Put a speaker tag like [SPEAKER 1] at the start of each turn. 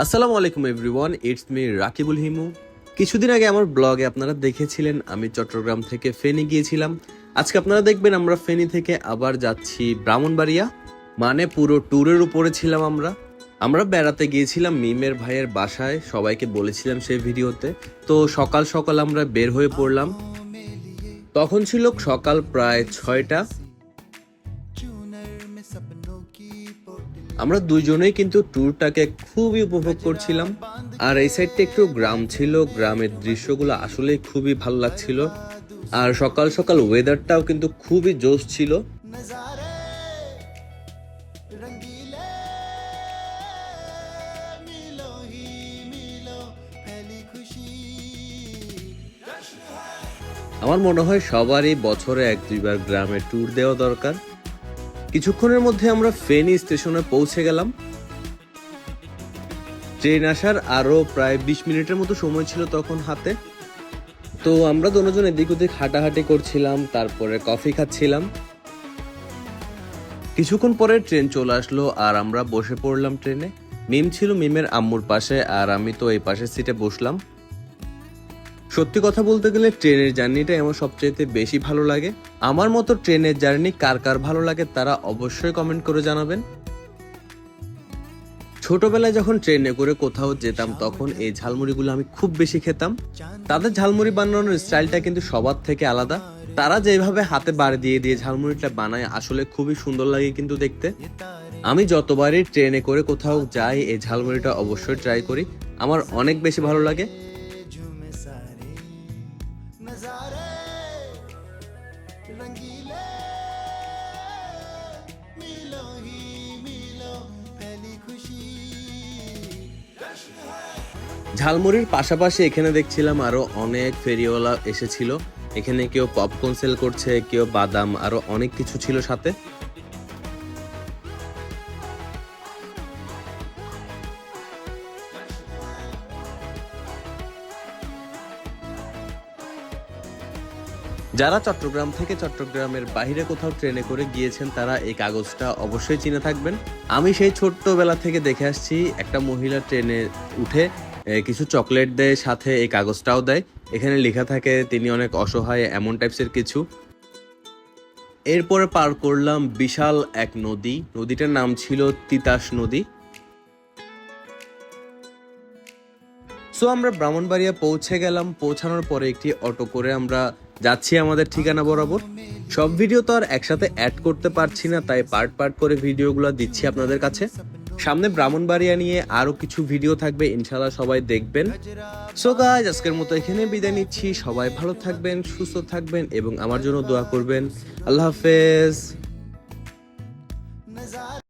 [SPEAKER 1] আসসালামু আলাইকুম everyone, it's me Rakibul Himu. কিছুদিন আগে আমার ব্লগে আপনারা দেখেছিলেন আমি চট্টগ্রাম থেকে ফেনী গিয়েছিলাম। আজকে আপনারা দেখবেন আমরা ফেনী থেকে আবার যাচ্ছি ব্রাহ্মণবাড়িয়া, মানে পুরো ট্যুরের উপরে ছিলাম আমরা বেড়াতে গিয়েছিলাম মিমের ভাইয়ের বাসায়, সবাইকে বলেছিলাম সেই ভিডিওতে। তো সকাল সকাল আমরা বের হয়ে পড়লাম, তখন ছিল সকাল প্রায় 6টা। আমরা দুইজনেই কিন্তু ট্যুরটাকে খুবই উপভোগ করছিলাম। আর এই সাইডটা একটু গ্রাম ছিল, গ্রামের দৃশ্যগুলো আসলে খুবই ভালো লাগছিল। আর সকাল সকাল ওয়েদারটাও কিন্তু খুবই জোশ ছিল। আমার মনে হয় সবারই বছরে 1-2বার গ্রামে ট্যুর দেওয়া দরকার। কিছুক্ষণের মধ্যে আমরা ফেনী স্টেশনে পৌঁছে গেলাম। ট্রেন আসার আরো প্রায় 20 মিনিটের মতো সময় ছিল তখন হাতে। তো আমরা দুজন এদিক ওদিক হাঁটাহাঁটি করছিলাম, তারপরে কফি খাচ্ছিলাম। কিছুক্ষণ পরে ট্রেন চলে আসলো আর আমরা বসে পড়লাম ট্রেনে। মিম ছিল মিমের আম্মুর পাশে আর আমি তো এই পাশের সিটে বসলাম। সত্যি কথা বলতে গেলে ট্রেনের জার্নিটাই আমার সবচেয়ে বেশি ভালো লাগে। আমার মতো ট্রেনের জার্নি কার কার ভালো লাগে তারা অবশ্যই কমেন্ট করে জানাবেন। ছোটবেলায় যখন ট্রেনে করে কোথাও যেতাম তখন এই ঝালমুড়িগুলো আমি খুব বেশি খেতাম। তাদের ঝালমুড়ি বানানোর স্টাইলটা কিন্তু সবার থেকে আলাদা। তারা যেভাবে হাতে বাড়ি দিয়ে দিয়ে ঝালমুড়িটা বানায় আসলে খুবই সুন্দর লাগে কিন্তু দেখতে। আমি যতবারই ট্রেনে করে কোথাও যাই এই ঝালমুড়িটা অবশ্যই ট্রাই করি, আমার অনেক বেশি ভালো লাগে। ঝালমুড়ির পাশাপাশি এখানে দেখছিলাম আরো অনেক ফেরিওয়ালা এসেছিল। এখানে কেউ পপকর্ন সেল করছে, কেউ বাদাম, আরো অনেক কিছু ছিল সাথে। যারা চট্টগ্রাম থেকে চট্টগ্রামের বাইরে কোথাও ট্রেনে করে গিয়েছেন তারা এই কাগজটা অবশ্যই চিনে থাকবেন। আমি সেই ছোট্টবেলা থেকে দেখে আসছি, একটা মহিলা ট্রেনে উঠে কিছু চকলেট দেয়, সাথে এই কাগজটাও দেয়। এখানে লেখা থাকে তিনি অনেক অসহায়, এমন টাইপসের কিছু। এরপরে পার করলাম বিশাল এক নদী, নদীটার নাম ছিল তিতাস নদী। সো আমরা ব্রাহ্মণবাড়িয়া পৌঁছে গেলাম। পৌঁছানোর পরে একটি অটো করে আমরা যাচ্ছি আমাদের ঠিকানা বরাবর। সব ভিডিও তো আর একসাথে অ্যাড করতে পারছি না, তাই পার্ট পার্ট করে ভিডিওগুলো দিচ্ছি আপনাদের কাছে। সামনে ব্রাহ্মণবাড়িয়া নিয়ে আরো কিছু ভিডিও থাকবে, ইনশাআল্লাহ সবাই দেখবেন। সো গাইস, আজকের মতো এখানে বিদায় নিচ্ছি। সবাই ভালো থাকবেন, সুস্থ থাকবেন এবং আমার জন্য দোয়া করবেন। আল্লাহ হাফেজ।